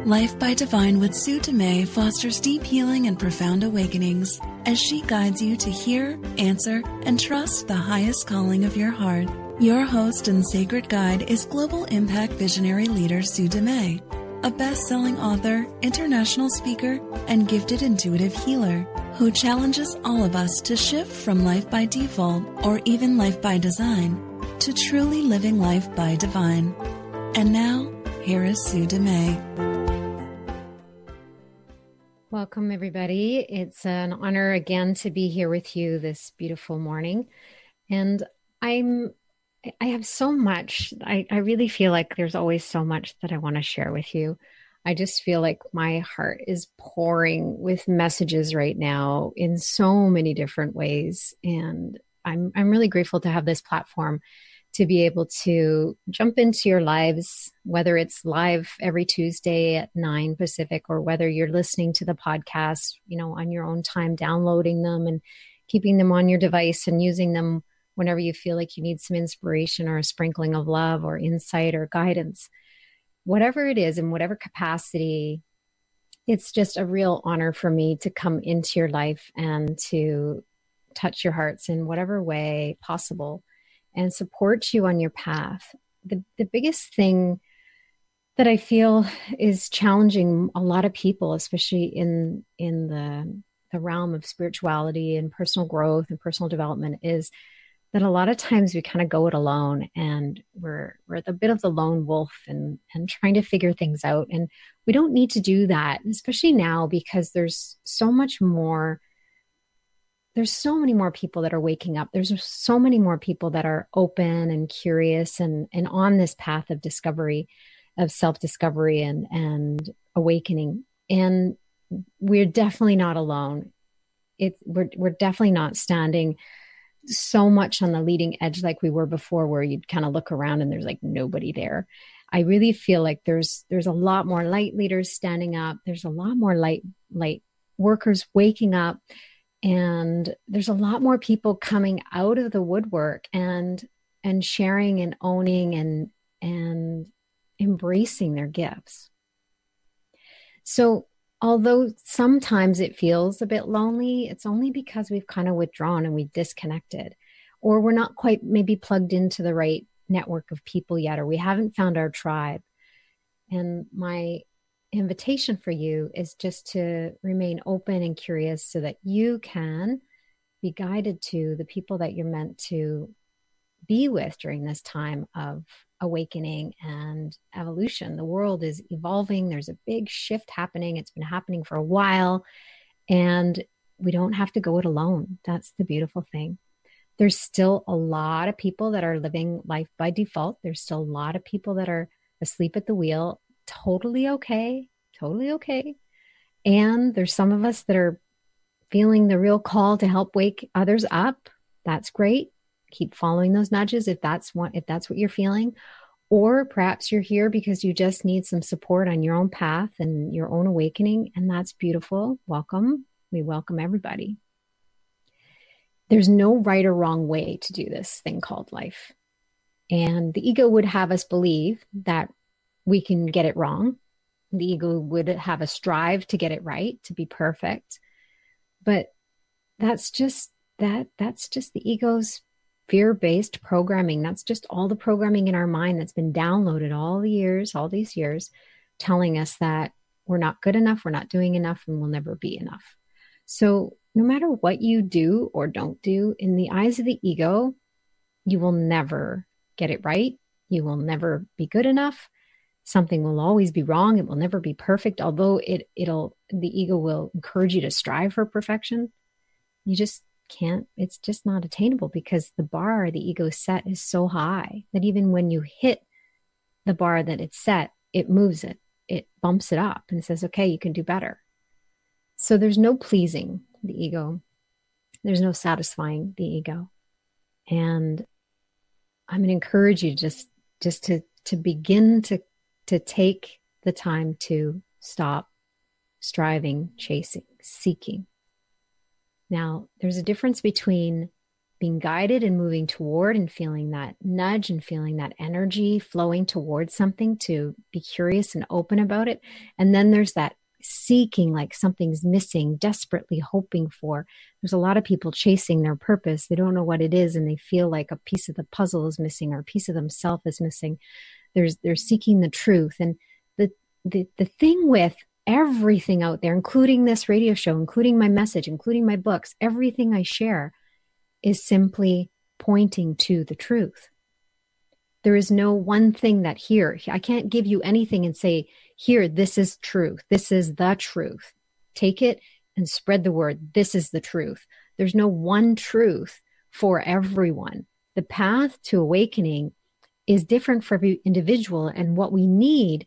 Life by Divine with Sue Dumais fosters deep healing and profound awakenings as she guides you to hear, answer, and trust the highest calling of your heart. Your host and sacred guide is global impact visionary leader Sue Dumais, a best-selling author, international speaker, and gifted intuitive healer who challenges all of us to shift from life by default or even life by design to truly living life by divine. And now, here is Sue Dumais. Welcome, everybody. It's an honor again to be here with you this beautiful morning. And I have so much. I really feel like there's always so much that I want to share with you. I just feel like my heart is pouring with messages right now in so many different ways. And I'm really grateful to have this platform to be able to jump into your lives, whether it's live every Tuesday at 9 Pacific, or whether you're listening to the podcast, on your own time, downloading them and keeping them on your device and using them whenever you feel like you need some inspiration or a sprinkling of love or insight or guidance. Whatever it is, in whatever capacity, it's just a real honor for me to come into your life and to touch your hearts in whatever way possible and support you on your path. The biggest thing that I feel is challenging a lot of people, especially in the realm of spirituality and personal growth and personal development, is that a lot of times we kind of go it alone, and we're a bit of the lone wolf and trying to figure things out. And we don't need to do that, especially now, because there's so much more. There's so many more people that are waking up. There's so many more people that are open and curious and on this path of discovery, of self-discovery and awakening. And we're definitely not alone. We're definitely not standing so much on the leading edge like we were before, where you'd kind of look around and there's like nobody there. I really feel like there's a lot more light leaders standing up. There's a lot more light workers waking up. And there's a lot more people coming out of the woodwork and sharing and owning and embracing their gifts. So although sometimes it feels a bit lonely, it's only because we've kind of withdrawn and we've disconnected, or we're not quite maybe plugged into the right network of people yet, or we haven't found our tribe. And my invitation for you is just to remain open and curious so that you can be guided to the people that you're meant to be with during this time of awakening and evolution. The world is evolving. There's a big shift happening. It's been happening for a while, and we don't have to go it alone. That's the beautiful thing. There's still a lot of people that are living life by default. There's still a lot of people that are asleep at the wheel. Totally okay. And there's some of us that are feeling the real call to help wake others up. That's great. Keep following those nudges if that's what you're feeling. Or perhaps you're here because you just need some support on your own path and your own awakening, and that's beautiful. Welcome. We welcome everybody. There's no right or wrong way to do this thing called life. And the ego would have us believe that we can get it wrong. The ego would have us strive to get it right, to be perfect. But that's just the ego's fear-based programming. That's just all the programming in our mind that's been downloaded all these years, telling us that we're not good enough, we're not doing enough, and we'll never be enough. So no matter what you do or don't do, in the eyes of the ego, you will never get it right. You will never be good enough. Something will always be wrong. It will never be perfect. Although the ego will encourage you to strive for perfection, you just can't. It's just not attainable, because the bar the ego set is so high that even when you hit the bar that it's set, it moves it. It bumps it up and says, okay, you can do better. So there's no pleasing the ego. There's no satisfying the ego. And I'm going to encourage you just to begin to take the time to stop striving, chasing, seeking. Now, there's a difference between being guided and moving toward and feeling that nudge and feeling that energy flowing towards something, to be curious and open about it. And then there's that seeking, like something's missing, desperately hoping for. There's a lot of people chasing their purpose. They don't know what it is, and they feel like a piece of the puzzle is missing or a piece of themselves is missing. They're seeking the truth. And the thing with everything out there, including this radio show, including my message, including my books, everything I share is simply pointing to the truth. There is no one thing that here, I can't give you anything and say, here, this is truth. This is the truth. Take it and spread the word. This is the truth. There's no one truth for everyone. The path to awakening is different for every individual. And what we need,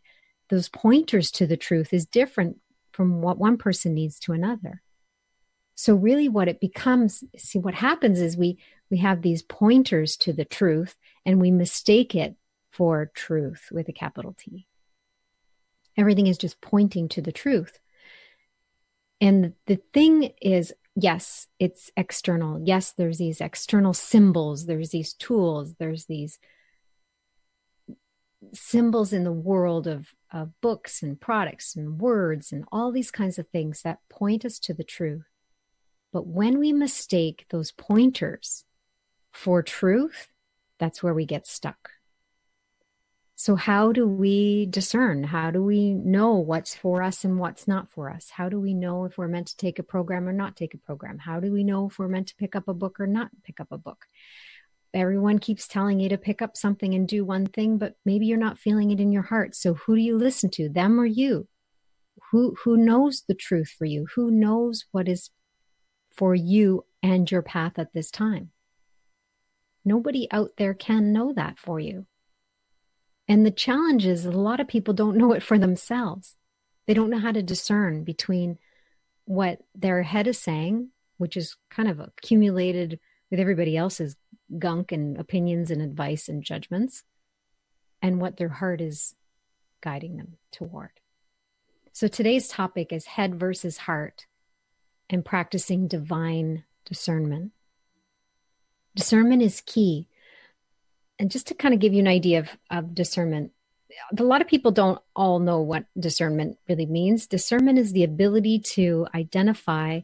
those pointers to the truth, is different from what one person needs to another. So really what it becomes, see, what happens is we have these pointers to the truth, and we mistake it for truth with a capital T. Everything is just pointing to the truth. And the thing is, yes, it's external. Yes, there's these external symbols. There's these tools. There's these symbols in the world of books and products and words and all these kinds of things that point us to the truth. But when we mistake those pointers for truth, that's where we get stuck. So how do we discern? How do we know what's for us and what's not for us? How do we know if we're meant to take a program or not take a program? How do we know if we're meant to pick up a book or not pick up a book? Everyone keeps telling you to pick up something and do one thing, but maybe you're not feeling it in your heart. So who do you listen to, them or you? Who knows the truth for you? Who knows what is for you and your path at this time? Nobody out there can know that for you. And the challenge is a lot of people don't know it for themselves. They don't know how to discern between what their head is saying, which is kind of accumulated with everybody else's gunk and opinions and advice and judgments, and what their heart is guiding them toward. So today's topic is head versus heart and practicing divine discernment. Discernment is key. And just to kind of give you an idea of discernment, a lot of people don't all know what discernment really means. Discernment is the ability to identify,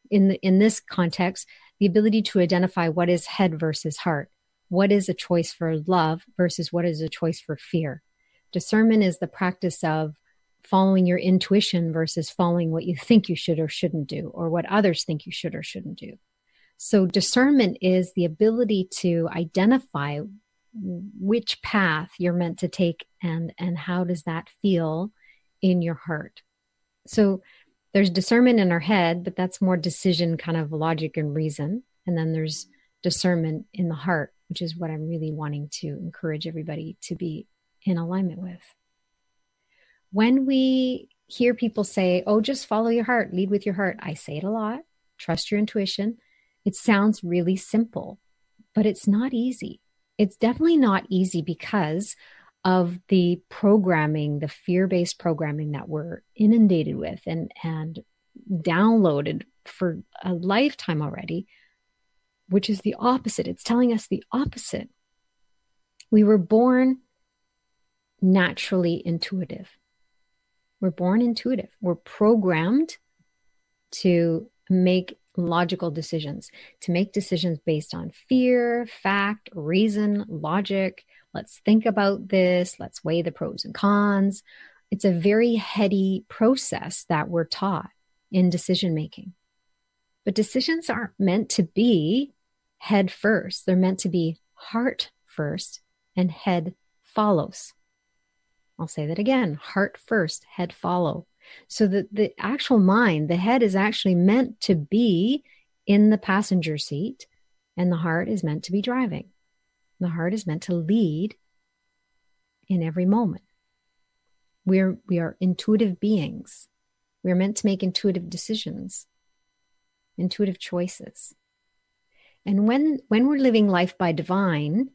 in this context, the ability to identify what is head versus heart. What is a choice for love versus what is a choice for fear. Discernment is the practice of following your intuition versus following what you think you should or shouldn't do, or what others think you should or shouldn't do. So discernment is the ability to identify which path you're meant to take and how does that feel in your heart. So there's discernment in our head, but that's more decision, kind of logic and reason. And then there's discernment in the heart, which is what I'm really wanting to encourage everybody to be in alignment with. When we hear people say, oh, just follow your heart, lead with your heart, I say it a lot, trust your intuition. It sounds really simple, but it's not easy. It's definitely not easy because of the programming, the fear-based programming that we're inundated with and downloaded for a lifetime already, which is the opposite. It's telling us the opposite. We were born naturally intuitive. We're born intuitive. We're programmed to make logical decisions, to make decisions based on fear, fact, reason, logic. Let's think about this. Let's weigh the pros and cons. It's a very heady process that we're taught in decision making. But decisions aren't meant to be head first. They're meant to be heart first and head follows. I'll say that again, heart first, head follow. So the actual mind, the head is actually meant to be in the passenger seat and the heart is meant to be driving. The heart is meant to lead in every moment. We are intuitive beings. We are meant to make intuitive decisions, intuitive choices. And when we're living life by divine,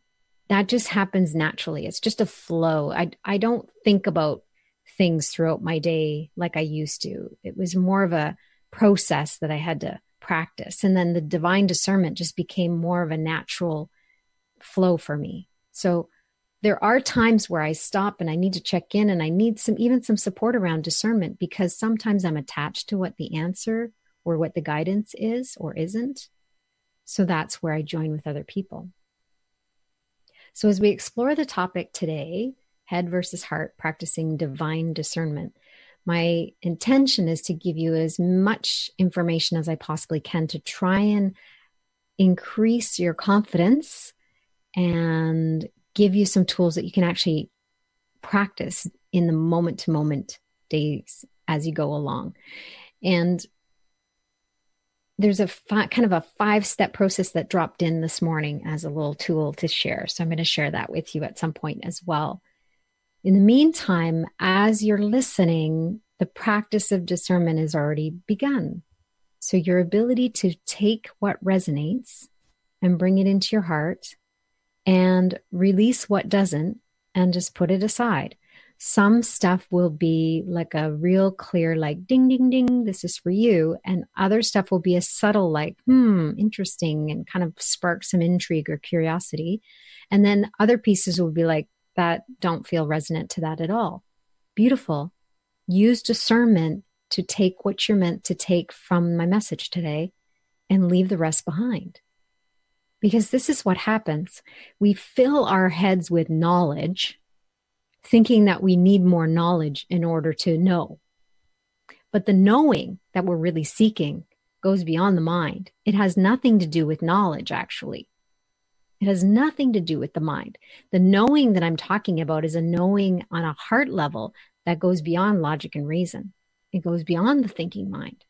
that just happens naturally. It's just a flow. I don't think about things throughout my day like I used to. It was more of a process that I had to practice. And then the divine discernment just became more of a natural flow for me. So there are times where I stop and I need to check in, and I need even some support around discernment, because sometimes I'm attached to what the answer or what the guidance is or isn't. So that's where I join with other people. So as we explore the topic today, head versus heart, practicing divine discernment, my intention is to give you as much information as I possibly can to try and increase your confidence and give you some tools that you can actually practice in the moment-to-moment days as you go along. And there's a kind of a 5-step process that dropped in this morning as a little tool to share. So I'm going to share that with you at some point as well. In the meantime, as you're listening, the practice of discernment has already begun. So your ability to take what resonates and bring it into your heart and release what doesn't and just put it aside. Some stuff will be like a real clear, like ding, ding, ding, this is for you. And other stuff will be a subtle, like, interesting, and kind of spark some intrigue or curiosity. And then other pieces will be like, that don't feel resonant to that at all. Beautiful. Use discernment to take what you're meant to take from my message today and leave the rest behind. Because this is what happens. We fill our heads with knowledge, thinking that we need more knowledge in order to know. But the knowing that we're really seeking goes beyond the mind. It has nothing to do with knowledge, actually. It has nothing to do with the mind. The knowing that I'm talking about is a knowing on a heart level that goes beyond logic and reason. It goes beyond the thinking mind.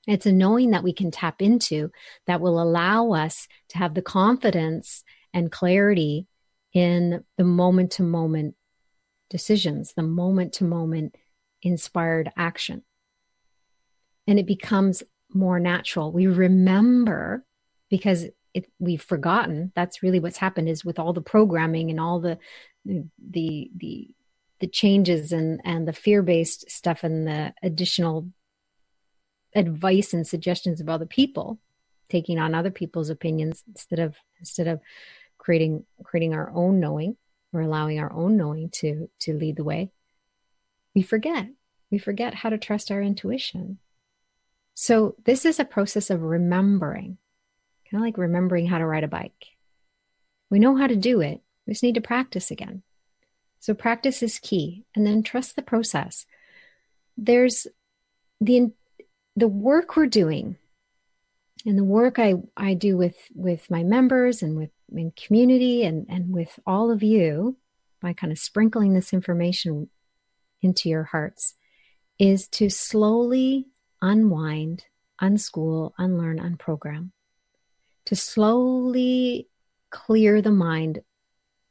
It's a knowing that we can tap into that will allow us to have the confidence and clarity in the moment-to-moment decisions, the moment-to-moment inspired action. And it becomes more natural. We remember because we've forgotten. That's really what's happened, is with all the programming and all the changes and the fear-based stuff and the additional advice and suggestions of other people, taking on other people's opinions instead of creating our own knowing, or allowing our own knowing to lead the way. We forget how to trust our intuition. So this is a process of remembering, kind of like remembering how to ride a bike. We know how to do it. We just need to practice again. So practice is key, and then trust the process. There's the work we're doing, and the work I do with my members and with in community and with all of you, by kind of sprinkling this information into your hearts, is to slowly unwind, unschool, unlearn, unprogram, to slowly clear the mind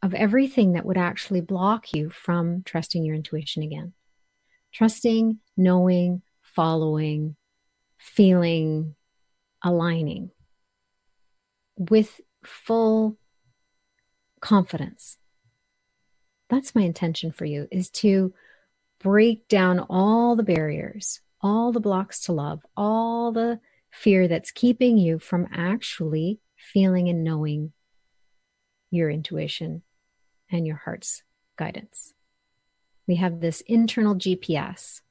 of everything that would actually block you from trusting your intuition again. Trusting, knowing, following, feeling, aligning with full confidence. That's my intention for you, is to break down all the barriers, all the blocks to love, all the fear that's keeping you from actually feeling and knowing your intuition and your heart's guidance. We have this internal GPS.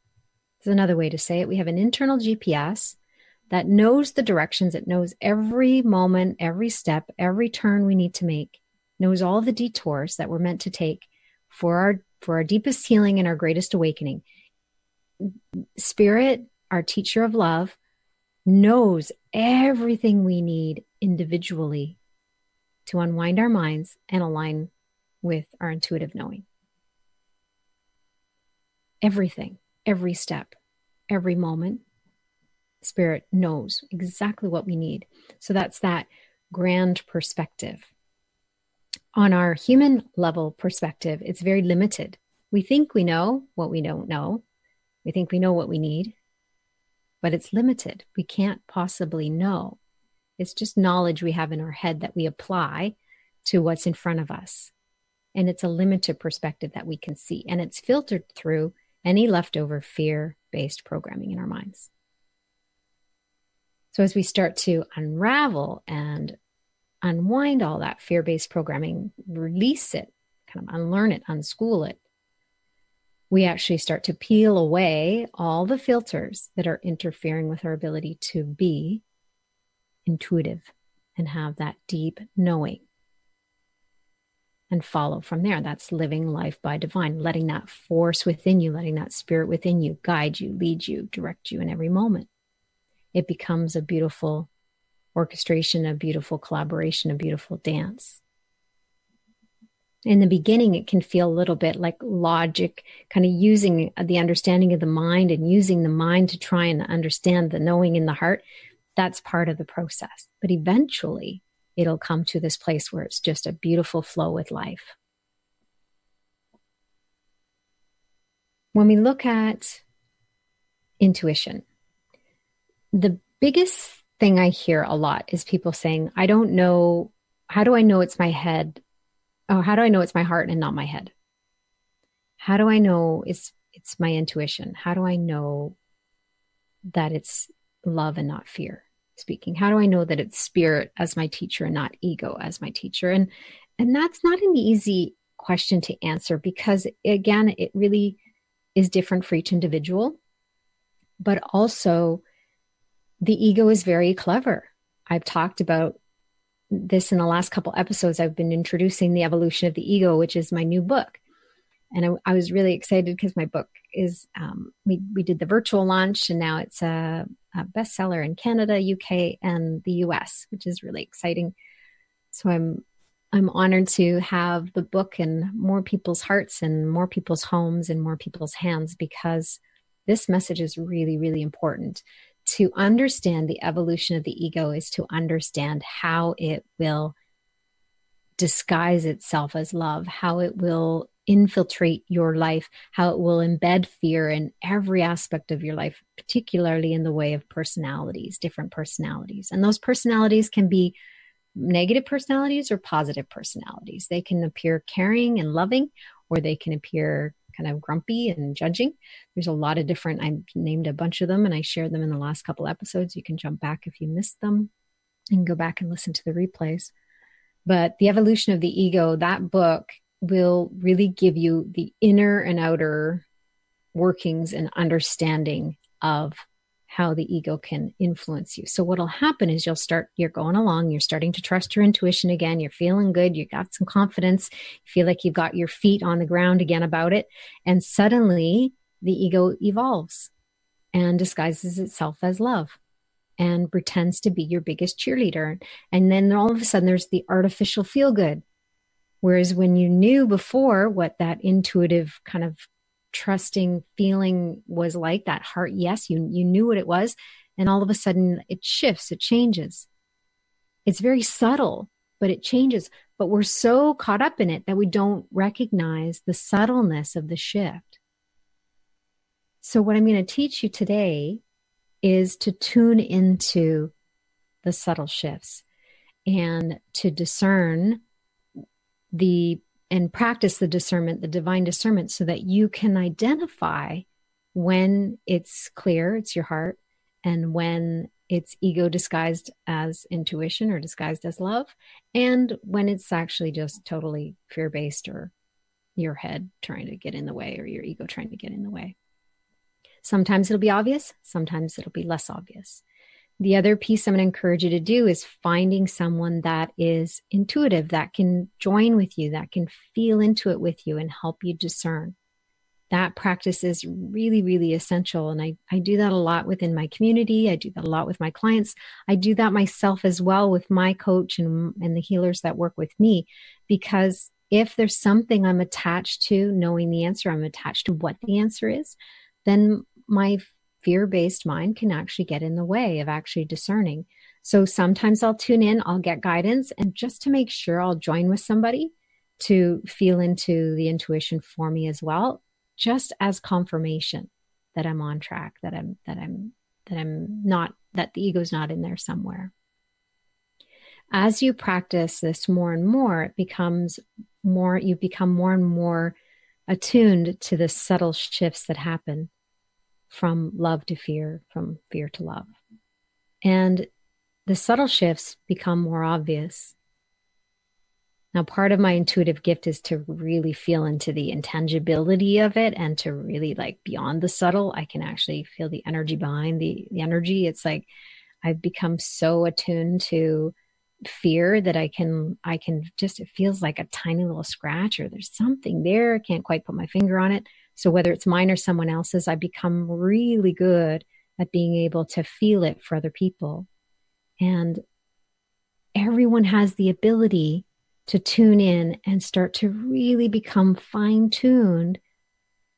There's another way to say it. We have an internal GPS that knows the directions. It knows every moment, every step, every turn we need to make, knows all the detours that we're meant to take for our deepest healing and our greatest awakening. Spirit, our teacher of love, knows everything we need individually to unwind our minds and align with our intuitive knowing. Everything, every step, every moment, Spirit knows exactly what we need. So that's that grand perspective. On our human level perspective, it's very limited. We think we know what we don't know. We think we know what we need, but it's limited. We can't possibly know. It's just knowledge we have in our head that we apply to what's in front of us. And it's a limited perspective that we can see. And it's filtered through any leftover fear-based programming in our minds. So as we start to unravel and unwind all that fear-based programming, release it, kind of unlearn it, unschool it, we actually start to peel away all the filters that are interfering with our ability to be intuitive and have that deep knowing and follow from there. That's living life by divine, letting that force within you, letting that spirit within you guide you, lead you, direct you in every moment. It becomes a beautiful orchestration, a beautiful collaboration, a beautiful dance. In the beginning, it can feel a little bit like logic, kind of using the understanding of the mind and using the mind to try and understand the knowing in the heart. That's part of the process. But eventually, it'll come to this place where it's just a beautiful flow with life. When we look at intuition, the biggest thing I hear a lot is people saying, I don't know, how do I know it's my head? Oh, how do I know it's my heart and not my head? How do I know it's my intuition? How do I know that it's love and not fear speaking? How do I know that it's spirit as my teacher and not ego as my teacher? And that's not an easy question to answer because, again, it really is different for each individual. But also, the ego is very clever. I've talked about this in the last couple episodes. I've been introducing the evolution of the ego, which is my new book. And I was really excited because my book is, we did the virtual launch and now it's a bestseller in Canada, UK, and the US, which is really exciting. So I'm honored to have the book in more people's hearts and more people's homes and more people's hands, because this message is really, really important. To understand the evolution of the ego is to understand how it will disguise itself as love, how it will infiltrate your life, how it will embed fear in every aspect of your life, particularly in the way of personalities, different personalities. And those personalities can be negative personalities or positive personalities. They can appear caring and loving, or they can appear kind of grumpy and judging. There's a lot of different, I named a bunch of them and I shared them in the last couple episodes. You can jump back if you missed them and go back and listen to the replays. But the evolution of the ego, that book will really give you the inner and outer workings and understanding of how the ego can influence you. So what'll happen is you're going along, you're starting to trust your intuition again, you're feeling good, you got some confidence, you feel like you've got your feet on the ground again about it, and suddenly the ego evolves and disguises itself as love and pretends to be your biggest cheerleader. And then all of a sudden there's the artificial feel good. Whereas when you knew before what that intuitive kind of trusting feeling was like, that heart, yes, you knew what it was, and all of a sudden it shifts, it changes. It's very subtle, but it changes. But we're so caught up in it that we don't recognize the subtleness of the shift. So what I'm going to teach you today is to tune into the subtle shifts and to discern and practice the discernment, the divine discernment, so that you can identify when it's clear, it's your heart, and when it's ego disguised as intuition or disguised as love, and when it's actually just totally fear-based or your head trying to get in the way or your ego trying to get in the way. Sometimes it'll be obvious, sometimes it'll be less obvious. The other piece I'm going to encourage you to do is finding someone that is intuitive, that can join with you, that can feel into it with you and help you discern. That practice is really, really essential. And I do that a lot within my community. I do that a lot with my clients. I do that myself as well with my coach and the healers that work with me. Because if there's something I'm attached to knowing the answer, I'm attached to what the answer is, then my fear-based mind can actually get in the way of actually discerning. So sometimes I'll tune in, I'll get guidance, and just to make sure, I'll join with somebody to feel into the intuition for me as well, just as confirmation that I'm on track, that the ego's not in there somewhere. As you practice this more and more, it becomes more, you become more and more attuned to the subtle shifts that happen from love to fear, from fear to love. And the subtle shifts become more obvious. Now, part of my intuitive gift is to really feel into the intangibility of it and to really like beyond the subtle. I can actually feel the energy behind the energy. It's like I've become so attuned to fear that I can just, it feels like a tiny little scratch or there's something there. I can't quite put my finger on it. So whether it's mine or someone else's, I've become really good at being able to feel it for other people. And everyone has the ability to tune in and start to really become fine-tuned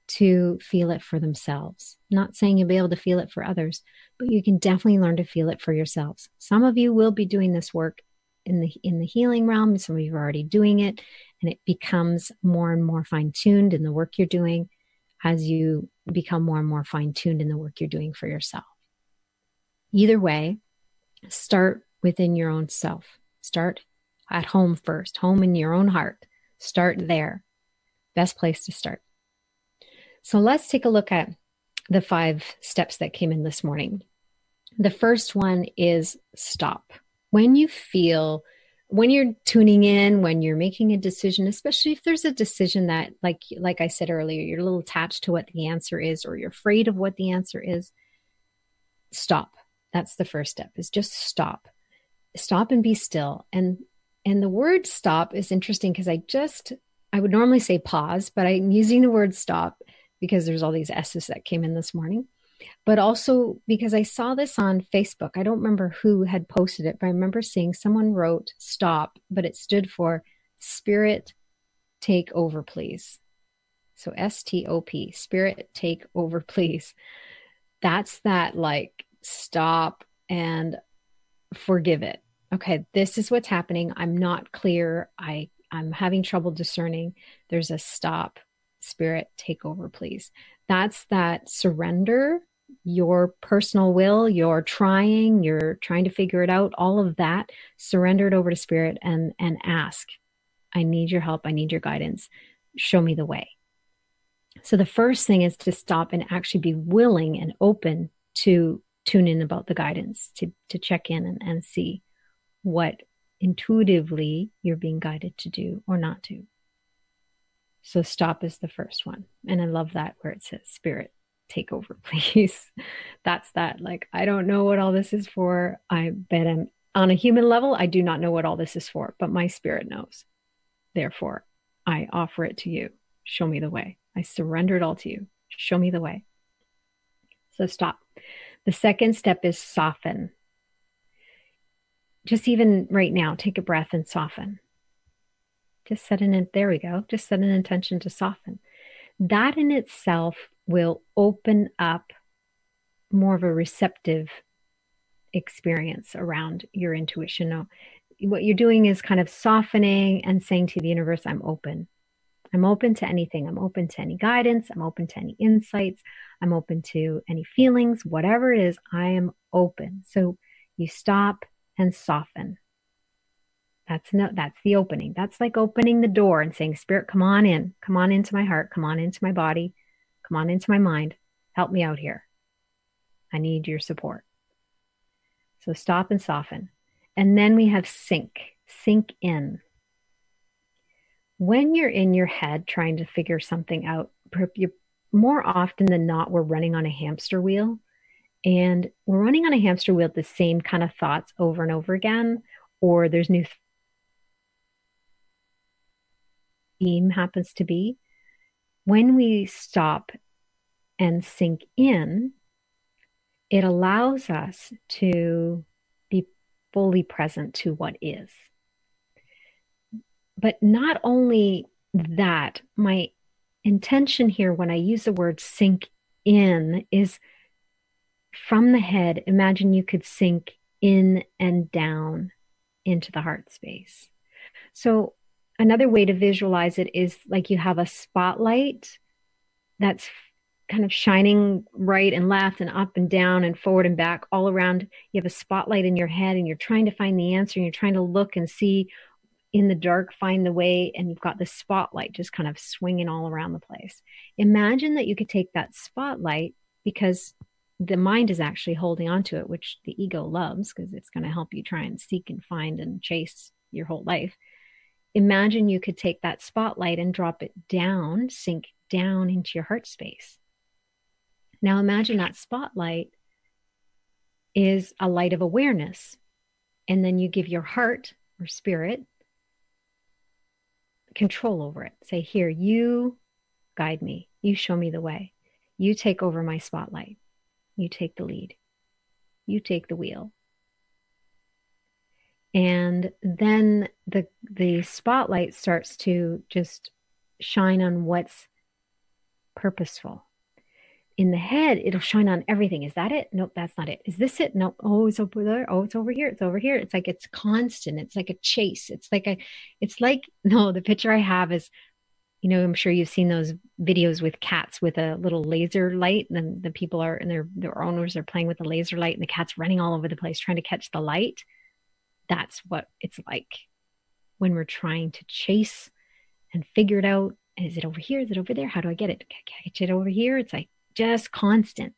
to feel it for themselves. Not saying you'll be able to feel it for others, but you can definitely learn to feel it for yourselves. Some of you will be doing this work in the healing realm. Some of you are already doing it, and it becomes more and more fine-tuned in the work you're doing as you become more and more fine-tuned in the work you're doing for yourself. Either way, start within your own self. Start at home first, home in your own heart. Start there. Best place to start. So let's take a look at the 5 steps that came in this morning. The first one is stop. When you're tuning in, when you're making a decision, especially if there's a decision that, like I said earlier, you're a little attached to what the answer is, or you're afraid of what the answer is, stop. That's the first step, is just stop. Stop and be still. And the word stop is interesting because I would normally say pause, but I'm using the word stop because there's all these S's that came in this morning. But also because I saw this on Facebook. I don't remember who had posted it, but I remember seeing someone wrote stop, but it stood for Spirit Take Over, Please. So STOP, Spirit Take Over, Please. That's that, like, stop and forgive it. Okay, this is what's happening. I'm not clear. I'm having trouble discerning. There's a stop. Spirit, take over, please. That's that surrender, your personal will, you're trying to figure it out, all of that, surrender it over to Spirit and ask, I need your help. I need your guidance. Show me the way. So the first thing is to stop and actually be willing and open to tune in about the guidance, to check in and see what intuitively you're being guided to do or not to. So stop is the first one. And I love that where it says, Spirit, take over, please. That's that. Like, I don't know what all this is for. I bet on a human level, I do not know what all this is for, but my spirit knows. Therefore, I offer it to you. Show me the way. I surrender it all to you. Show me the way. So stop. The second step is soften. Just even right now, take a breath and soften. Just there we go. Just set an intention to soften. That in itself will open up more of a receptive experience around your intuition. Now, what you're doing is kind of softening and saying to the universe, I'm open. I'm open to anything. I'm open to any guidance. I'm open to any insights. I'm open to any feelings, whatever it is, I am open. So you stop and soften. That's the opening. That's like opening the door and saying, Spirit, come on in. Come on into my heart. Come on into my body. Come on into my mind. Help me out here. I need your support. So stop and soften. And then we have sink in. When you're in your head trying to figure something out, you're more often than not, we're running on a hamster wheel. And we're running on a hamster wheel, the same kind of thoughts over and over again, or there's new theme happens to be. When we stop and sink in, it allows us to be fully present to what is. But not only that, my intention here when I use the word sink in is from the head. Imagine you could sink in and down into the heart space. So another way to visualize it is like you have a spotlight that's kind of shining right and left and up and down and forward and back all around. You have a spotlight in your head and you're trying to find the answer and you're trying to look and see in the dark, find the way, and you've got the spotlight just kind of swinging all around the place. Imagine that you could take that spotlight, because the mind is actually holding on to it, which the ego loves because it's going to help you try and seek and find and chase your whole life. Imagine you could take that spotlight and drop it down, sink down into your heart space. Now imagine that spotlight is a light of awareness. And then you give your heart or spirit control over it. Say, here, you guide me. You show me the way. You take over my spotlight. You take the lead. You take the wheel. And then the spotlight starts to just shine on what's purposeful. In the head, it'll shine on everything. Is that it? Nope, that's not it. Is this it? Nope. Oh, it's over there. Oh, it's over here. It's over here. It's like it's constant. It's like a chase. The picture I have is, I'm sure you've seen those videos with cats with a little laser light. And the people are, and their owners are playing with the laser light, and the cat's running all over the place trying to catch the light. That's what it's like when we're trying to chase and figure it out. Is it over here? Is it over there? How do I get it? Can I get it over here? It's like just constant.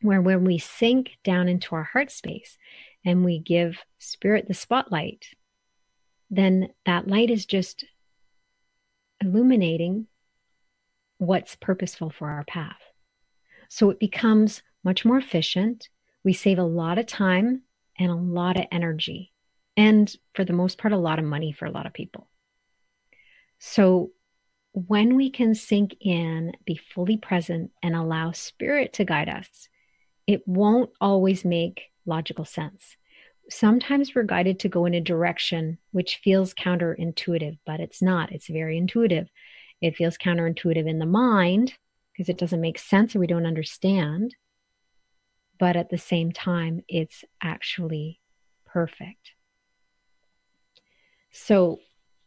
Where when we sink down into our heart space and we give spirit the spotlight, then that light is just illuminating what's purposeful for our path. So it becomes much more efficient. We save a lot of time and a lot of energy. And for the most part, a lot of money for a lot of people. So when we can sink in, be fully present, and allow spirit to guide us, it won't always make logical sense. Sometimes we're guided to go in a direction which feels counterintuitive, but it's not. It's very intuitive. It feels counterintuitive in the mind because it doesn't make sense or we don't understand. But at the same time, it's actually perfect. So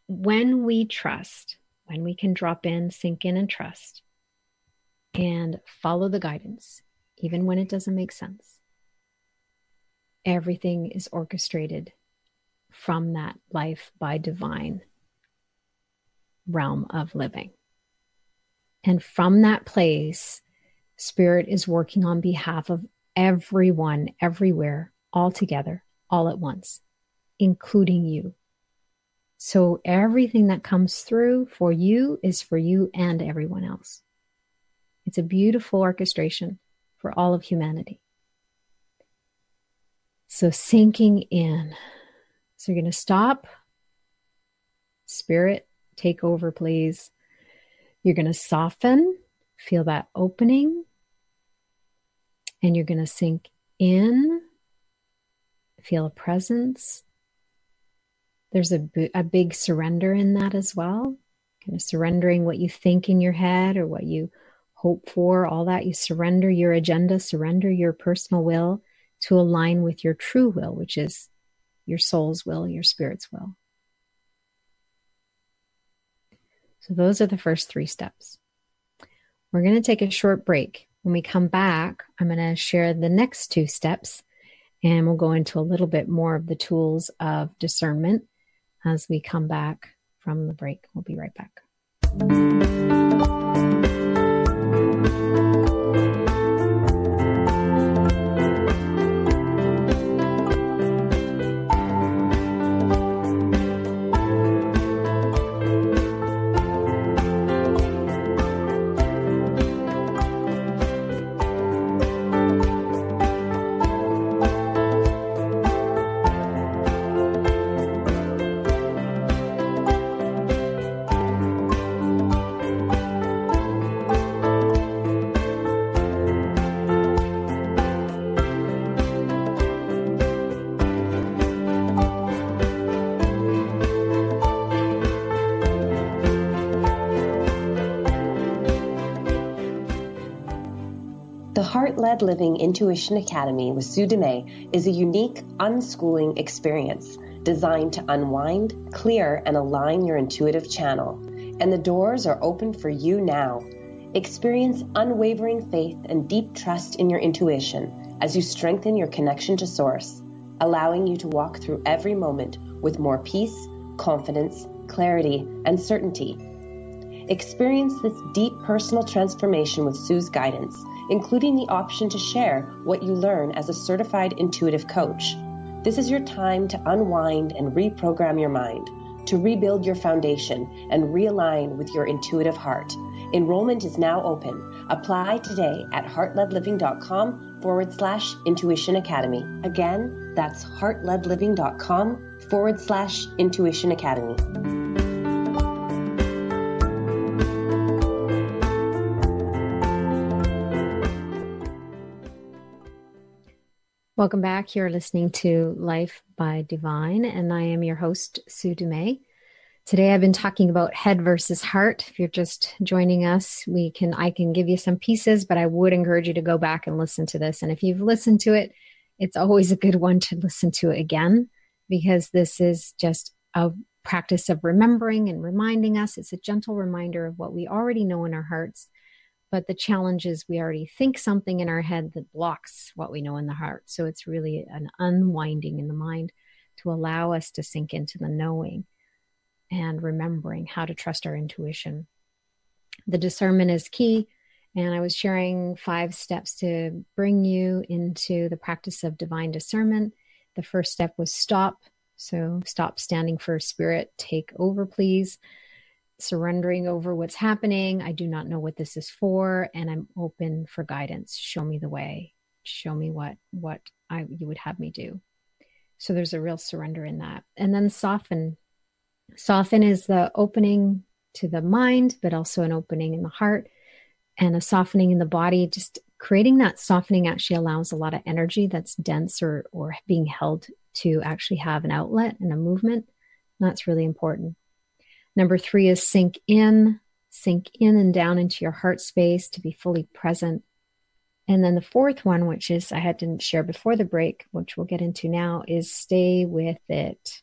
when we trust, when we can drop in, sink in and trust and follow the guidance, even when it doesn't make sense, everything is orchestrated from that life by divine realm of living. And from that place, spirit is working on behalf of everyone, everywhere, all together, all at once, including you. So everything that comes through for you is for you and everyone else. It's a beautiful orchestration for all of humanity. So sinking in. So you're going to stop. Spirit, take over, please. You're going to soften, feel that opening. And you're going to sink in, feel a presence. There's a big surrender in that as well. Kind of surrendering what you think in your head or what you hope for, all that. You surrender your agenda, surrender your personal will to align with your true will, which is your soul's will, your spirit's will. So those are the first 3 steps. We're going to take a short break. When we come back, I'm going to share the next 2 steps, and we'll go into a little bit more of the tools of discernment as we come back from the break. We'll be right back. The Heart-Led Living Intuition Academy with Sue Dumais is a unique unschooling experience designed to unwind, clear, and align your intuitive channel. And the doors are open for you now. Experience unwavering faith and deep trust in your intuition as you strengthen your connection to Source, allowing you to walk through every moment with more peace, confidence, clarity, and certainty. Experience this deep personal transformation with Sue's guidance, including the option to share what you learn as a certified intuitive coach. This is your time to unwind and reprogram your mind, to rebuild your foundation and realign with your intuitive heart. Enrollment is now open. Apply today at heartledliving.com/Intuition Academy. Again, that's heartledliving.com/Intuition Academy. Welcome back. You're listening to Life by Divine, and I am your host, Sue Dumais. Today I've been talking about head versus heart. If you're just joining us, I can give you some pieces, but I would encourage you to go back and listen to this. And if you've listened to it, it's always a good one to listen to it again, because this is just a practice of remembering and reminding us. It's a gentle reminder of what we already know in our hearts. But the challenge is we already think something in our head that blocks what we know in the heart. So it's really an unwinding in the mind to allow us to sink into the knowing and remembering how to trust our intuition. The discernment is key. And I was sharing 5 steps to bring you into the practice of divine discernment. The first step was stop. So stop standing for spirit. Take over, please. Surrendering over what's happening. I do not know what this is for, and I'm open for guidance. Show me the way. Show me what you would have me do. So there's a real surrender in that. And then soften. Soften is the opening to the mind, but also an opening in the heart and a softening in the body. Just creating that softening actually allows a lot of energy that's dense or being held to actually have an outlet and a movement. And that's really important. Number 3 is sink in and down into your heart space to be fully present. And then the 4th one, which is I didn't share before the break, which we'll get into now, is stay with it.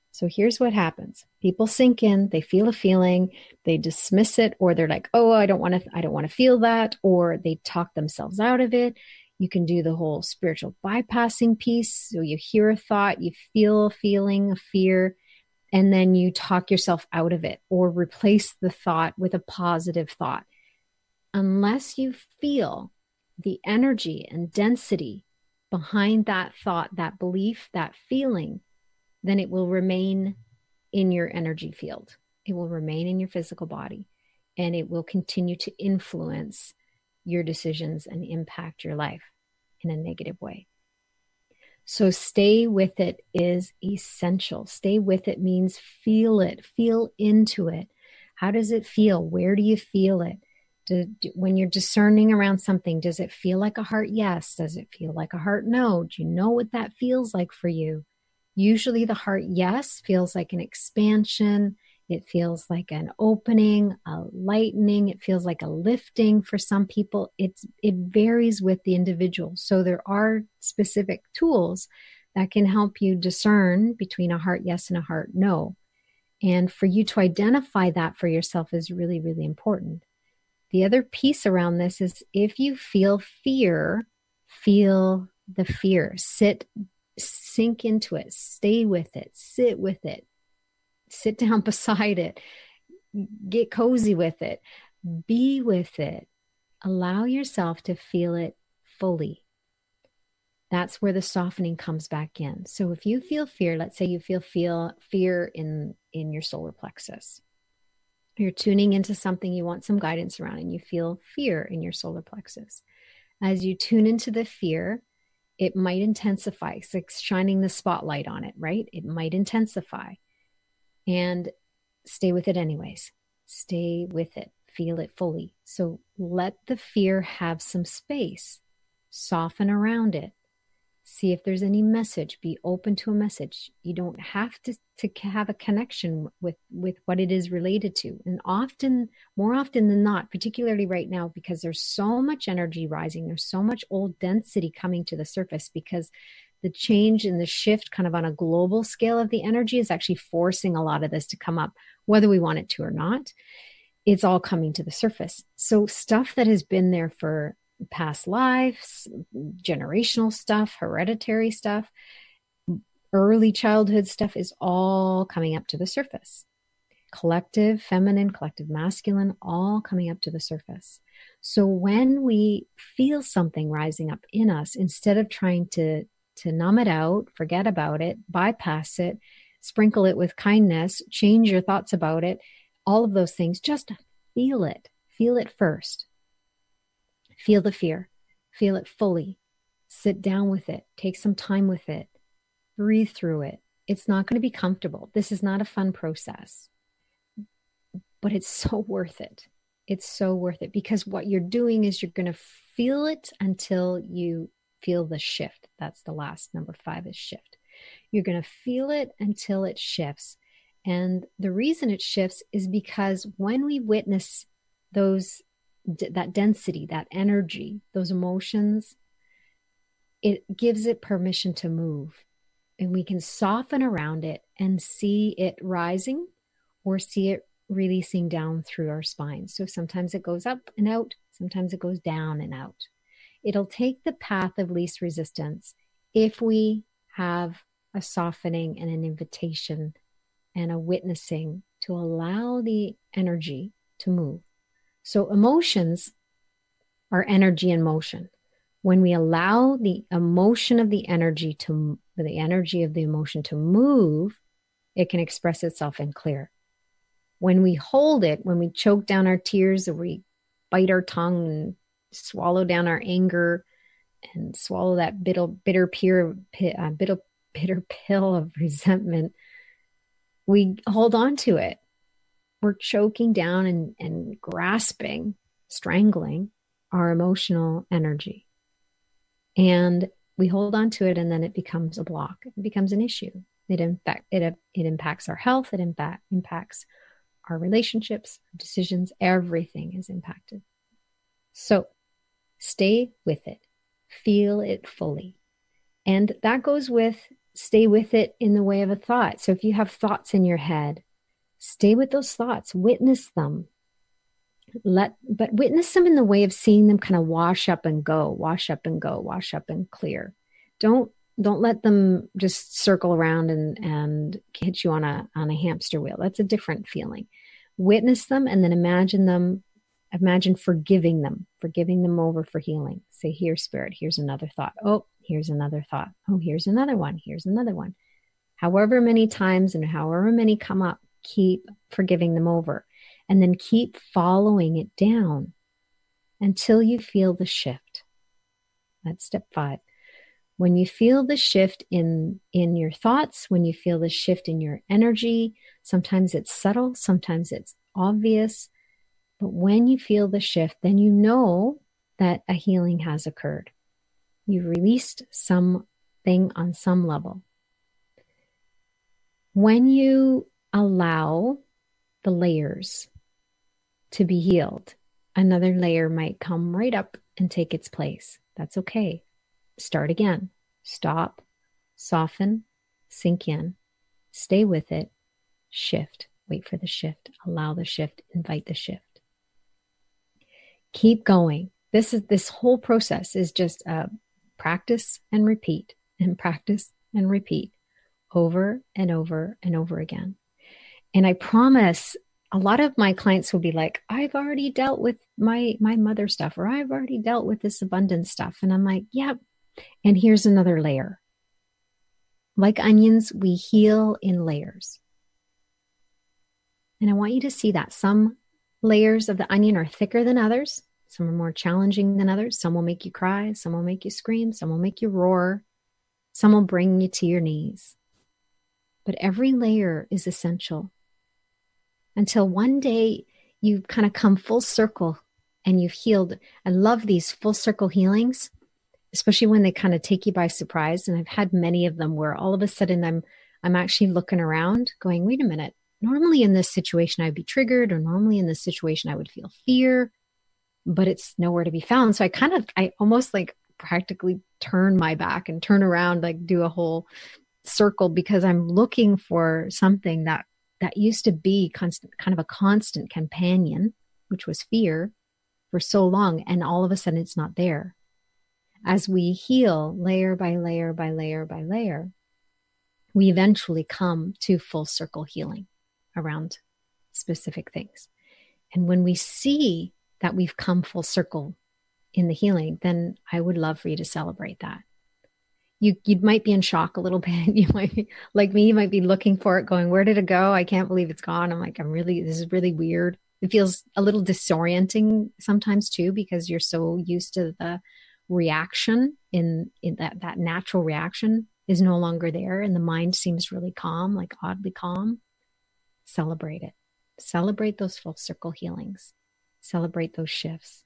So here's what happens. People sink in, they feel a feeling, they dismiss it, or they're like, oh, I don't want to feel that, or they talk themselves out of it. You can do the whole spiritual bypassing piece. So you hear a thought, you feel a feeling, a fear, and then you talk yourself out of it or replace the thought with a positive thought. Unless you feel the energy and density behind that thought, that belief, that feeling, then it will remain in your energy field. It will remain in your physical body, and it will continue to influence your decisions and impact your life in a negative way. So stay with it is essential. Stay with it means feel it, feel into it. How does it feel? Where do you feel it? When you're discerning around something, does it feel like a heart yes? Does it feel like a heart no? Do you know what that feels like for you? Usually the heart yes feels like an expansion. It feels like an opening, a lightening. It feels like a lifting for some people. It varies with the individual. So there are specific tools that can help you discern between a heart yes and a heart no. And for you to identify that for yourself is really, really important. The other piece around this is if you feel fear, feel the fear. Sink into it. Stay with it. Sit with it. Sit down beside it. Get cozy with it. Be with it. Allow yourself to feel it fully. That's where the softening comes back in. So if you feel fear, let's say you feel fear in your solar plexus. You're tuning into something you want some guidance around, and you feel fear in your solar plexus. As you tune into the fear, it might intensify. It's like shining the spotlight on it, right? It might intensify. And stay with it anyways. Stay with it. Feel it fully. So let the fear have some space. Soften around it. See if there's any message. Be open to a message. You don't have to have a connection with what it is related to. And more often than not, particularly right now, because there's so much energy rising, there's so much old density coming to the surface, because the change and the shift kind of on a global scale of the energy is actually forcing a lot of this to come up, whether we want it to or not. It's all coming to the surface. So stuff that has been there for past lives, generational stuff, hereditary stuff, early childhood stuff is all coming up to the surface. collective feminine, collective masculine, all coming up to the surface. So when we feel something rising up in us, instead of trying to numb it out, forget about it, bypass it, sprinkle it with kindness, change your thoughts about it, all of those things, just feel it. Feel it first. Feel the fear. Feel it fully. Sit down with it. Take some time with it. Breathe through it. It's not going to be comfortable. This is not a fun process, but it's so worth it. It's so worth it, because what you're doing is you're going to feel it until you feel the shift. That's the last number 5 is shift. You're going to feel it until it shifts. And the reason it shifts is because when we witness that density, that energy, those emotions, it gives it permission to move. And we can soften around it and see it rising or see it releasing down through our spine. So sometimes it goes up and out, sometimes it goes down and out. It'll take the path of least resistance if we have a softening and an invitation and a witnessing to allow the energy to move. So emotions are energy in motion. When we allow the emotion of the energy of the emotion to move, it can express itself and clear. When we hold it, when we choke down our tears, or we bite our tongue and swallow down our anger and swallow that bitter pill of resentment, we hold on to it. We're choking down and grasping, strangling our emotional energy. And we hold on to it, and then it becomes a block. It becomes an issue. It impacts our health. It impacts our relationships, our decisions. Everything is impacted. So stay with it. Feel it fully. And that goes with stay with it in the way of a thought. So if you have thoughts in your head, stay with those thoughts. Witness them. But witness them in the way of seeing them kind of wash up and go, wash up and go, wash up and clear. Don't let them just circle around and hit you on a hamster wheel. That's a different feeling. Witness them and then imagine forgiving them over for healing. Say, here, Spirit, here's another thought. Oh, here's another thought. Oh, here's another one. Here's another one. However many times and however many come up, keep forgiving them over. And then keep following it down until you feel the shift. That's step 5. When you feel the shift in your thoughts, when you feel the shift in your energy, sometimes it's subtle, sometimes it's obvious. But when you feel the shift, then you know that a healing has occurred. You've released something on some level. When you allow the layers to be healed, another layer might come right up and take its place. That's okay. Start again. Stop, soften, sink in, stay with it, shift, wait for the shift, allow the shift, invite the shift. Keep going. This whole process is just practice and repeat, and practice and repeat over and over and over again. And I promise a lot of my clients will be like, I've already dealt with my mother stuff, or I've already dealt with this abundance stuff. And I'm like, yep. And here's another layer. Like onions, we heal in layers. And I want you to see that some layers of the onion are thicker than others. Some are more challenging than others. Some will make you cry. Some will make you scream. Some will make you roar. Some will bring you to your knees. But every layer is essential until one day you kind of come full circle and you've healed. I love these full circle healings, especially when they kind of take you by surprise. And I've had many of them where all of a sudden I'm actually looking around going, wait a minute, normally in this situation I'd be triggered, or normally in this situation I would feel fear, but it's nowhere to be found. So I almost like practically turn my back and turn around, like do a whole circle, because I'm looking for something that used to be kind of a constant companion, which was fear, for so long. And all of a sudden it's not there. As we heal layer by layer by layer by layer, we eventually come to full circle healing around specific things. And when we see that we've come full circle in the healing, then I would love for you to celebrate that. You might be in shock a little bit. You might be like me, you might be looking for it going, where did it go? I can't believe it's gone. I'm like, this is really weird. It feels a little disorienting sometimes too, because you're so used to the reaction in that natural reaction is no longer there. And the mind seems really calm, like oddly calm. Celebrate it. Celebrate those full circle healings. Celebrate those shifts.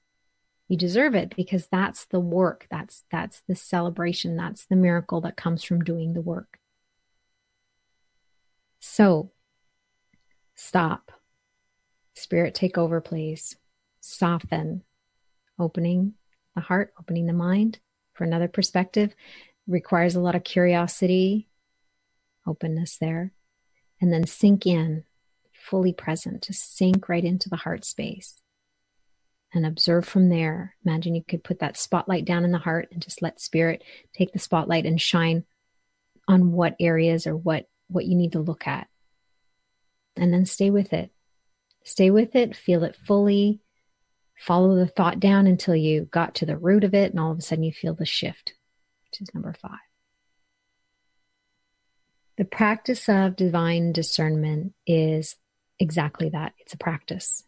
You deserve it because that's the work. That's the celebration. That's the miracle that comes from doing the work. So stop. Spirit, take over, please. Soften. Opening the heart, opening the mind for another perspective requires a lot of curiosity, openness there, and then sink in, fully present, to sink right into the heart space. And observe from there. Imagine you could put that spotlight down in the heart and just let Spirit take the spotlight and shine on what areas or what you need to look at. And then stay with it. Stay with it, feel it fully, follow the thought down until you got to the root of it, and all of a sudden you feel the shift, which is number 5. The practice of divine discernment is exactly that. It's a practice.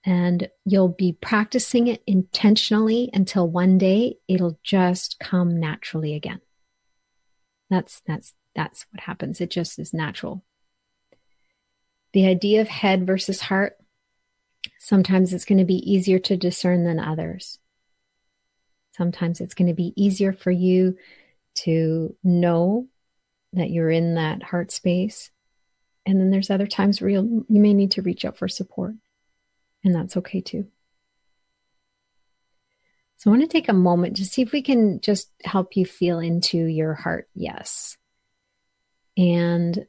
And you'll be practicing it intentionally until one day it'll just come naturally again. That's what happens. It just is natural. The idea of head versus heart, sometimes it's going to be easier to discern than others. Sometimes it's going to be easier for you to know that you're in that heart space. And then there's other times where you may need to reach out for support. And that's okay too. So I want to take a moment to see if we can just help you feel into your heart yes. And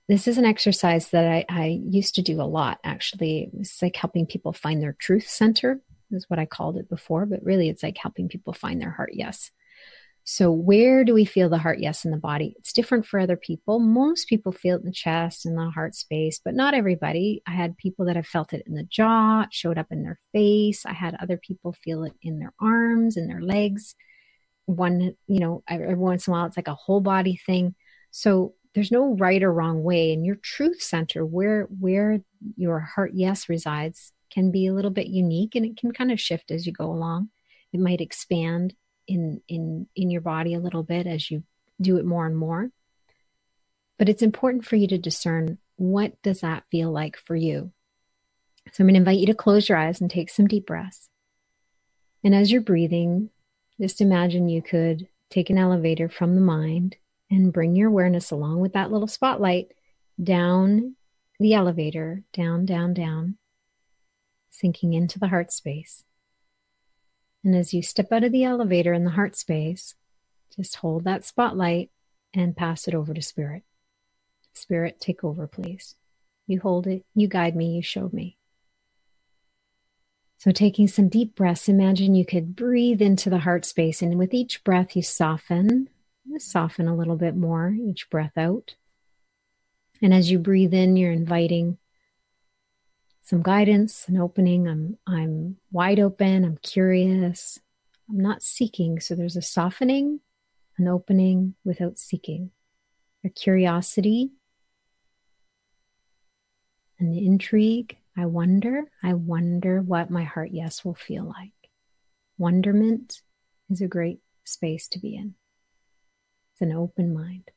this is an exercise that I used to do a lot, actually. It's like helping people find their truth center, is what I called it before. But really, it's like helping people find their heart yes. So where do we feel the heart yes in the body? It's different for other people. Most people feel it in the chest and the heart space, but not everybody. I had people that have felt it in the jaw, it showed up in their face. I had other people feel it in their arms, in their legs. Every once in a while, it's like a whole body thing. So there's no right or wrong way. And your truth center, where your heart yes resides, can be a little bit unique, and it can kind of shift as you go along. It might expand in your body a little bit as you do it more and more. But it's important for you to discern, what does that feel like for you? So I'm going to invite you to close your eyes and take some deep breaths. And as you're breathing, just imagine you could take an elevator from the mind and bring your awareness along with that little spotlight down the elevator, down, down, down, sinking into the heart space. And as you step out of the elevator in the heart space, just hold that spotlight and pass it over to Spirit. Spirit, take over, please. You hold it, you guide me, you showed me. So taking some deep breaths, imagine you could breathe into the heart space, and with each breath you soften a little bit more, each breath out. And as you breathe in, you're inviting some guidance, an opening. I'm wide open, I'm curious, I'm not seeking. So there's a softening, an opening without seeking, a curiosity, an intrigue. I wonder what my heart yes will feel like. Wonderment is a great space to be in. It's an open mind.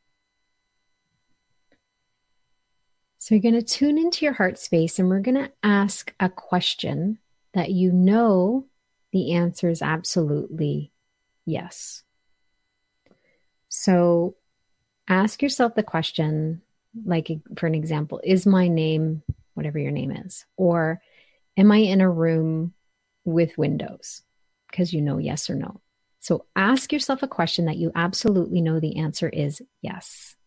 So you're going to tune into your heart space, and we're going to ask a question that you know the answer is absolutely yes. So ask yourself the question, like for an example, is my name whatever your name is? Or am I in a room with windows? Because you know yes or no. So ask yourself a question that you absolutely know the answer is yes.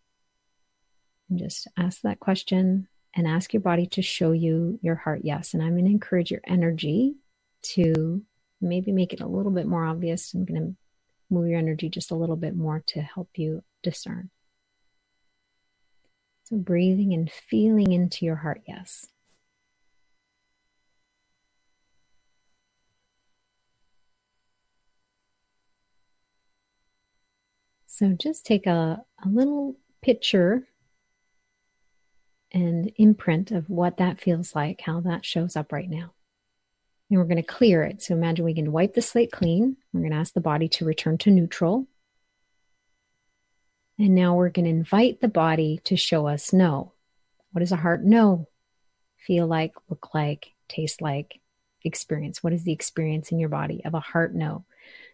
And just ask that question and ask your body to show you your heart yes. And I'm going to encourage your energy to maybe make it a little bit more obvious. I'm going to move your energy just a little bit more to help you discern. So breathing and feeling into your heart yes. So just take a little picture and imprint of what that feels like, how that shows up right now. And we're going to clear it. So imagine we can wipe the slate clean. We're going to ask the body to return to neutral. And now we're going to invite the body to show us no. What does a heart no feel like, look like, taste like, experience? What is the experience in your body of a heart no?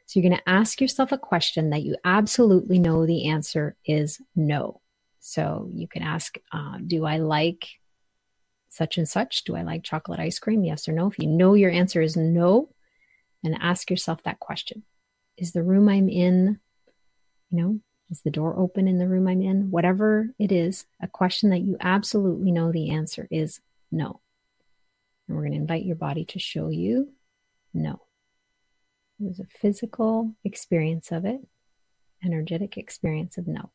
So you're going to ask yourself a question that you absolutely know the answer is no. So you can ask, do I like such and such? Do I like chocolate ice cream? Yes or no? If you know your answer is no, then ask yourself that question. Is the room I'm in, is the door open in the room I'm in? Whatever it is, a question that you absolutely know the answer is no. And we're going to invite your body to show you no. There's a physical experience of it, energetic experience of no.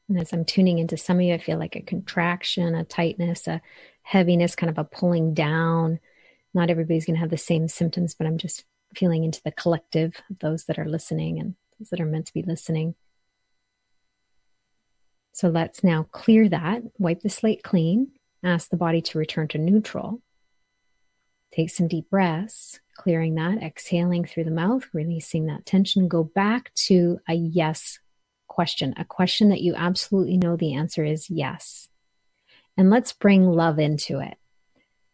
And as I'm tuning into some of you, I feel like a contraction, a tightness, a heaviness, kind of a pulling down. Not everybody's going to have the same symptoms, but I'm just feeling into the collective of those that are listening and those that are meant to be listening. So let's now clear that, wipe the slate clean, ask the body to return to neutral. Take some deep breaths, clearing that, exhaling through the mouth, releasing that tension. Go back to a yes question, a question that you absolutely know the answer is yes. And let's bring love into it.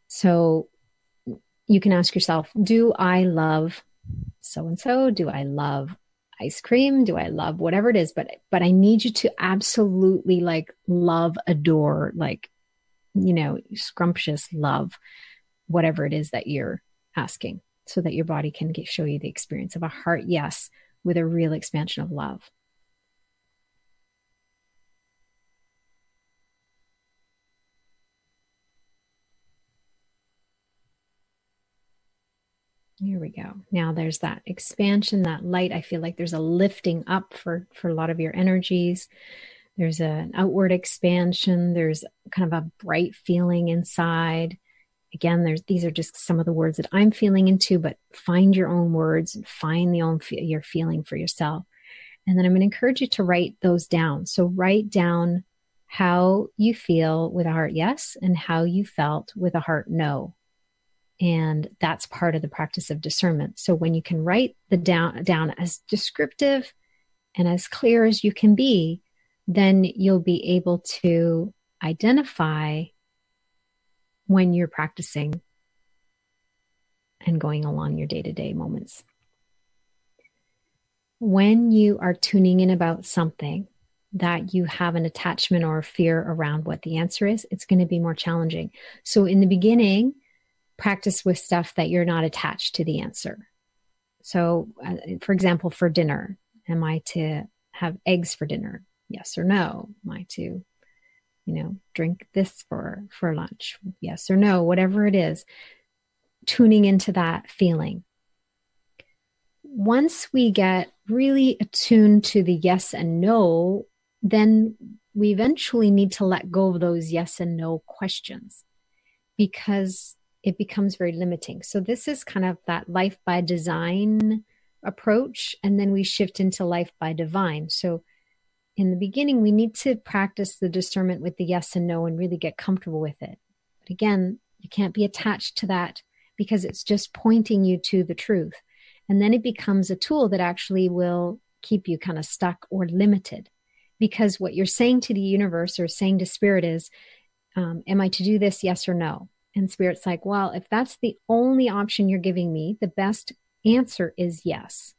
So you can ask yourself, do I love so-and-so? Do I love ice cream? Do I love whatever it is? But I need you to absolutely love, adore, scrumptious love, whatever it is that you're asking, so that your body can show you the experience of a heart yes with a real expansion of love. Here we go. Now there's that expansion, that light. I feel like there's a lifting up for a lot of your energies. There's an outward expansion. There's kind of a bright feeling inside. Again, these are just some of the words that I'm feeling into, but find your own words and find your feeling for yourself. And then I'm going to encourage you to write those down. So write down how you feel with a heart yes and how you felt with a heart no. And that's part of the practice of discernment. So when you can write the down as descriptive and as clear as you can be, then you'll be able to identify when you're practicing and going along your day-to-day moments. When you are tuning in about something that you have an attachment or a fear around what the answer is, it's going to be more challenging. So in the beginning, practice with stuff that you're not attached to the answer. So, for example, for dinner, am I to have eggs for dinner? Yes or no? Am I to, drink this for lunch? Yes or no? Whatever it is, tuning into that feeling. Once we get really attuned to the yes and no, then we eventually need to let go of those yes and no questions, because it becomes very limiting. So this is kind of that life by design approach. And then we shift into life by divine. So in the beginning, we need to practice the discernment with the yes and no and really get comfortable with it. But again, you can't be attached to that because it's just pointing you to the truth. And then it becomes a tool that actually will keep you kind of stuck or limited, because what you're saying to the universe or saying to spirit is, am I to do this? Yes or no? And spirit's like, well, if that's the only option you're giving me, the best answer is yes.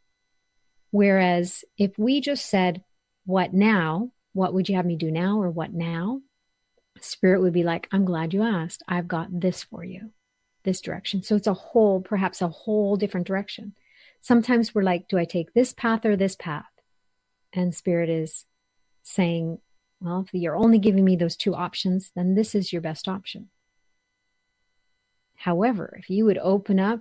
Whereas if we just said, what now? What would you have me do now? Or what now? Spirit would be like, I'm glad you asked. I've got this for you, this direction. So it's perhaps a whole different direction. Sometimes we're like, do I take this path or this path? And spirit is saying, well, if you're only giving me those two options, then this is your best option. However, if you would open up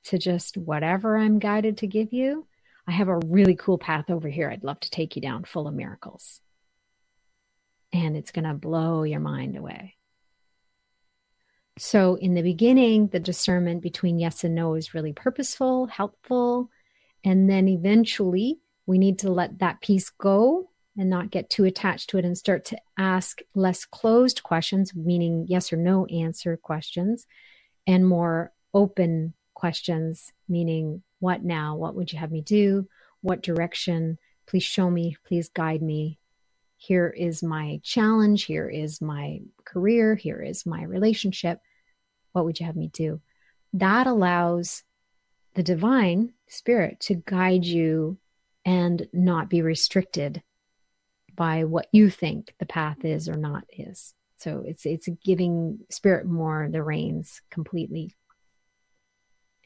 to just whatever I'm guided to give you. I have a really cool path over here I'd love to take you down, full of miracles. And it's going to blow your mind away. So in the beginning, the discernment between yes and no is really purposeful, helpful. And then eventually we need to let that piece go and not get too attached to it and start to ask less closed questions, meaning yes or no answer questions, and more open questions, meaning what now? What would you have me do? What direction? Please show me. Please guide me. Here is my challenge. Here is my career. Here is my relationship. What would you have me do? That allows the divine spirit to guide you and not be restricted by what you think the path is or not is. So it's giving spirit more the reins completely,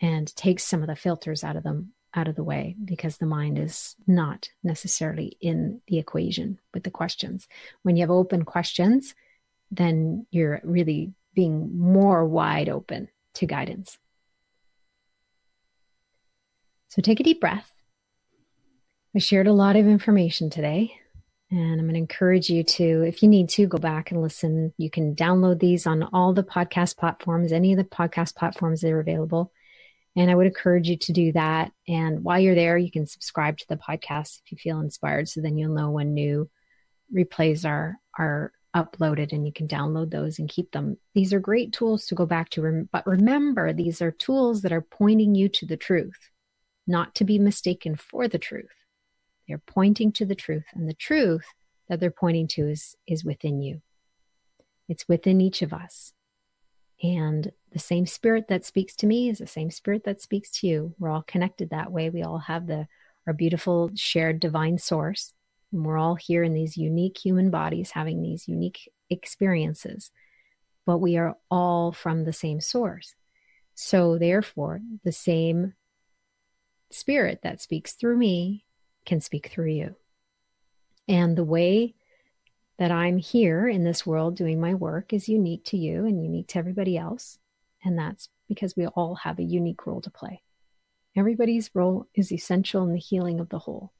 and takes some of the filters out of the way, because the mind is not necessarily in the equation with the questions. When you have open questions, then you're really being more wide open to guidance. So take a deep breath. I shared a lot of information today, and I'm going to encourage you to, if you need to, go back and listen. You can download these on all the podcast platforms, any of the podcast platforms that are available. And I would encourage you to do that. And while you're there, you can subscribe to the podcast if you feel inspired, so then you'll know when new replays are uploaded, and you can download those and keep them. These are great tools to go back to. But remember, these are tools that are pointing you to the truth, not to be mistaken for the truth. They're pointing to the truth, and the truth that they're pointing to is within you. It's within each of us. And the same spirit that speaks to me is the same spirit that speaks to you. We're all connected that way. We all have our beautiful shared divine source. And we're all here in these unique human bodies having these unique experiences. But we are all from the same source. So therefore, the same spirit that speaks through me can speak through you. And the way that I'm here in this world doing my work is unique to you and unique to everybody else. And that's because we all have a unique role to play. Everybody's role is essential in the healing of the whole.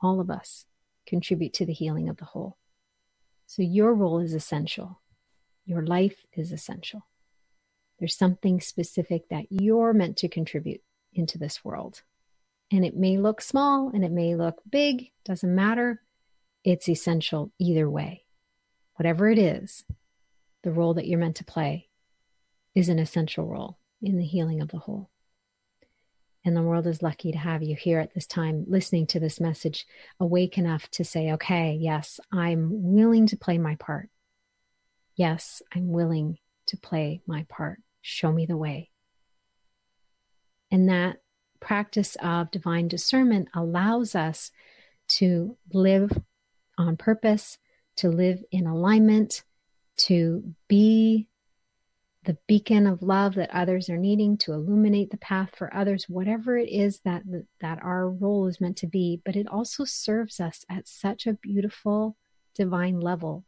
All of us contribute to the healing of the whole. So your role is essential. Your life is essential. There's something specific that you're meant to contribute into this world. And it may look small and it may look big, doesn't matter. It's essential either way. Whatever it is, the role that you're meant to play is an essential role in the healing of the whole. And the world is lucky to have you here at this time, listening to this message, awake enough to say, okay, yes, I'm willing to play my part. Yes, I'm willing to play my part. Show me the way. And that practice of divine discernment allows us to live on purpose, to live in alignment, to be the beacon of love that others are needing, to illuminate the path for others, whatever it is that our role is meant to be. But it also serves us at such a beautiful divine level.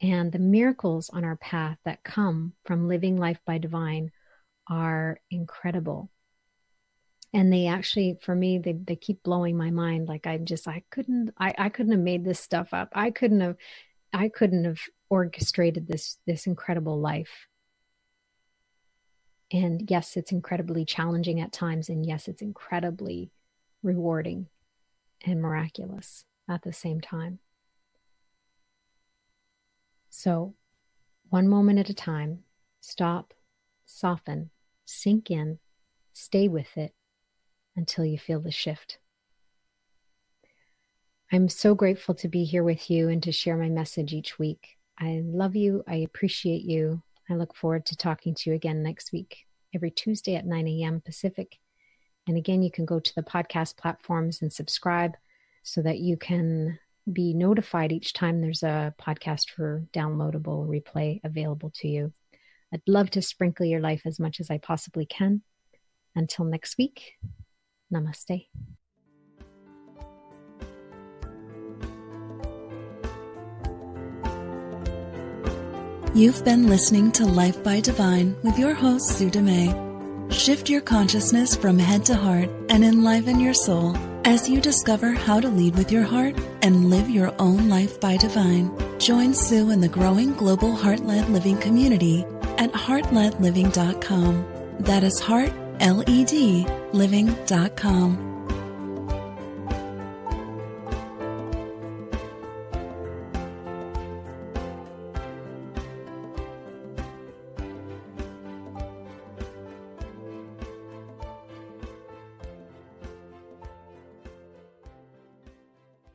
And the miracles on our path that come from living life by divine are incredible. And they actually, for me, they keep blowing my mind. Like I couldn't have made this stuff up. I couldn't have orchestrated this incredible life. And yes, it's incredibly challenging at times. And yes, it's incredibly rewarding and miraculous at the same time. So one moment at a time, stop, soften, sink in, stay with it until you feel the shift. I'm so grateful to be here with you and to share my message each week. I love you. I appreciate you. I look forward to talking to you again next week, every Tuesday at 9 a.m. Pacific. And again, you can go to the podcast platforms and subscribe so that you can be notified each time there's a podcast for downloadable replay available to you. I'd love to sprinkle your life as much as I possibly can. Until next week, namaste. You've been listening to Life by Divine with your host, Sue Dumais. Shift your consciousness from head to heart and enliven your soul as you discover how to lead with your heart and live your own life by divine. Join Sue in the growing global heart-led living community at heartledliving.com. That is heart, L-E-D, living.com.